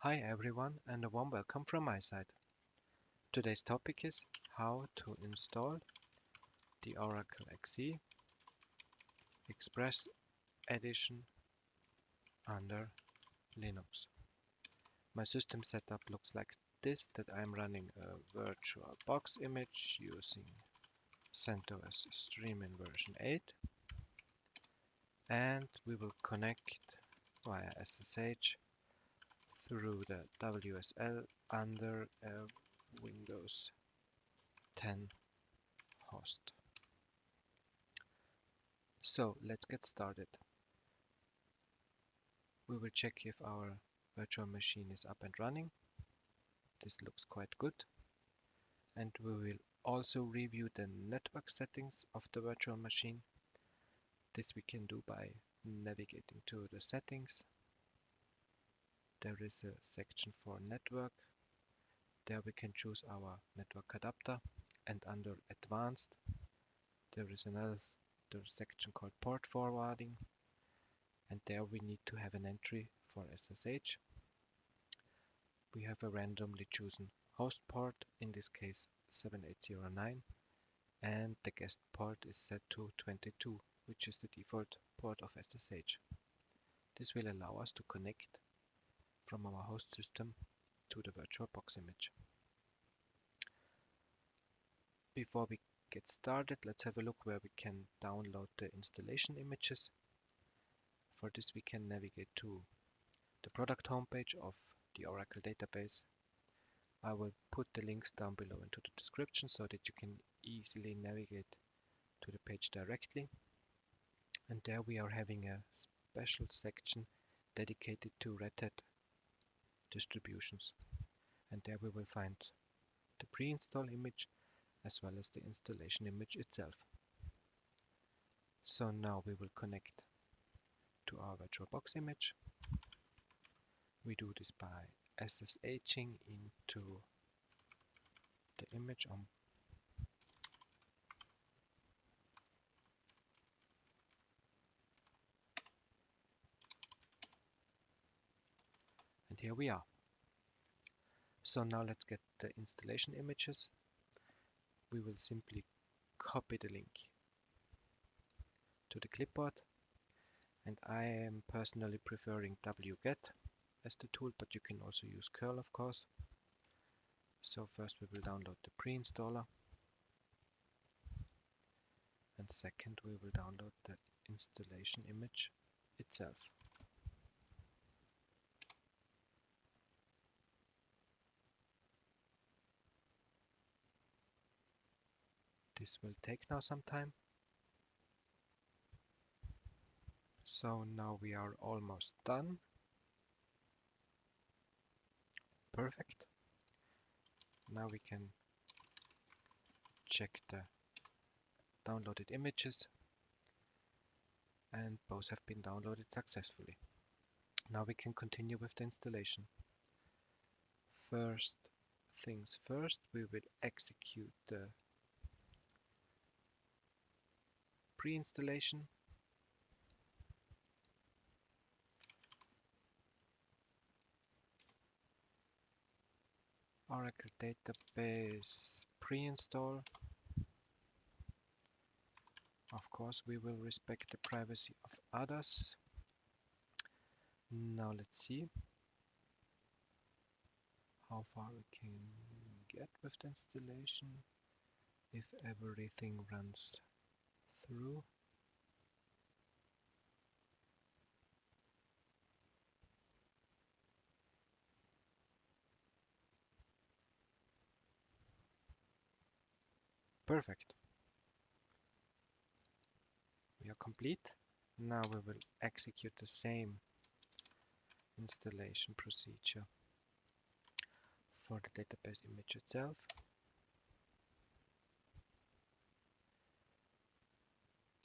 Hi everyone and a warm welcome from my side. Today's topic is how to install the Oracle XE Express Edition under Linux. My system setup looks like this, that I'm running a virtual box image using CentOS Streaming version 8, and we will connect via SSH through the WSL under a Windows 10 host. So let's get started. We will check if our virtual machine is up and running. This looks quite good. And we will also review the network settings of the virtual machine. This we can do by navigating to the settings. There is a section for network. There we can choose our network adapter. And under advanced, there is another section called port forwarding. And there we need to have an entry for SSH. We have a randomly chosen host port, in this case 7809, and the guest port is set to 22, which is the default port of SSH. This will allow us to connect from our host system to the virtual box image. Before we get started, let's have a look where we can download the installation images. For this we can navigate to the product homepage of the Oracle database. I will put the links down below into the description so that you can easily navigate to the page directly. And there we are having a special section dedicated to Red Hat distributions. And there we will find the pre-install image as well as the installation image itself. So now we will connect to our VirtualBox image. We do this by SSHing into the image on and here we are. So now let's get the installation images. We will simply copy the link to the clipboard, and I am personally preferring wget as the tool, but you can also use curl, of course. So first we will download the pre-installer, and second we will download the installation image itself. This will take now some time. So now we are almost done. Perfect. Now we can check the downloaded images, and both have been downloaded successfully. Now we can continue with the installation. First things first, we will execute the pre-installation. Oracle database pre-install. Of course, we will respect the privacy of others. Now let's see how far we can get with the installation. If everything runs through. Perfect. We are complete. Now we will execute the same installation procedure for the database image itself.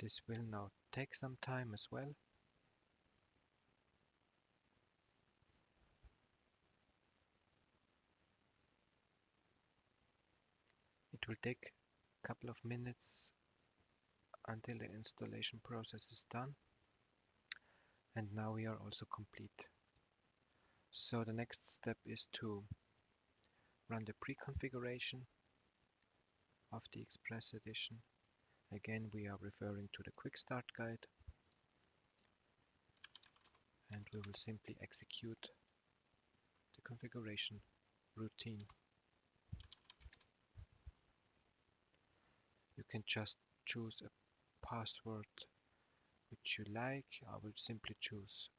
This will now take some time as well. It will take a couple of minutes until the installation process is done. And now we are also complete. So the next step is to run the pre-configuration of the Express Edition. Again, we are referring to the Quick Start Guide, and we will simply execute the configuration routine. You can just choose a password which you like. I will simply choose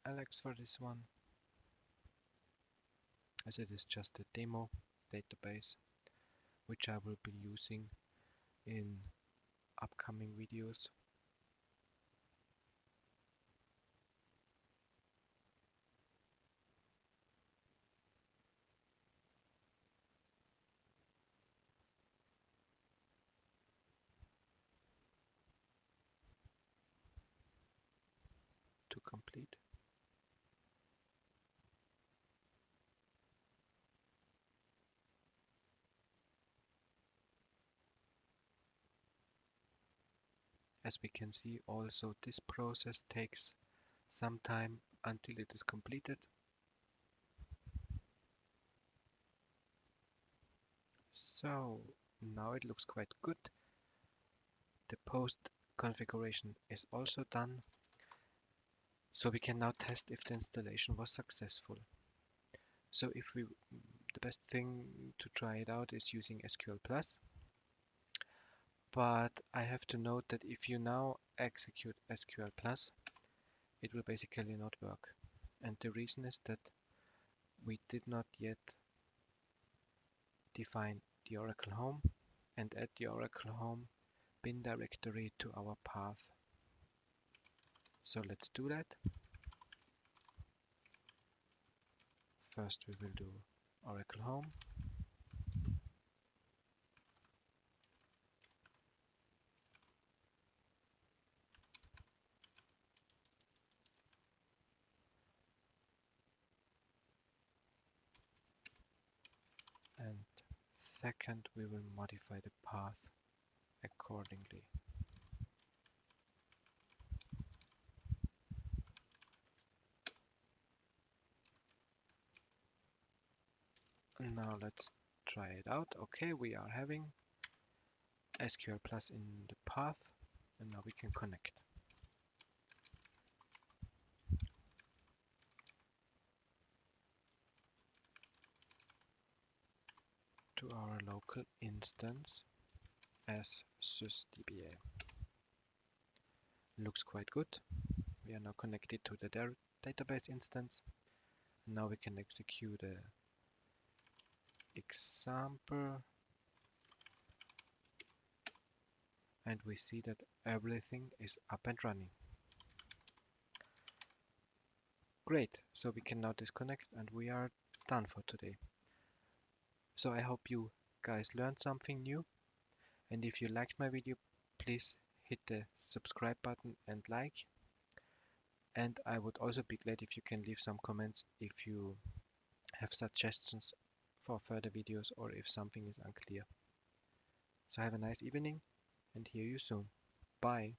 Alex for this one, as it is just a demo database which I will be using in upcoming videos. To complete. As we can see, also this process takes some time until it is completed. So now it looks quite good. The post configuration is also done. So we can now test if the installation was successful. So the best thing to try it out is using SQL Plus. But I have to note that if you now execute SQL Plus, it will basically not work. And the reason is that we did not yet define the Oracle Home and add the Oracle Home bin directory to our path. So let's do that. First we will do Oracle Home. And second we will modify the path accordingly. Now let's try it out. Okay, we are having SQL Plus in the path, and now we can connect. To our local instance as sysdba. Looks quite good. We are now connected to the database instance. And now we can execute a example, and we see that everything is up and running. Great, so we can now disconnect and we are done for today. So I hope you guys learned something new, and if you liked my video, please hit the subscribe button and like. And I would also be glad if you can leave some comments if you have suggestions for further videos or if something is unclear. So have a nice evening and hear you soon. Bye.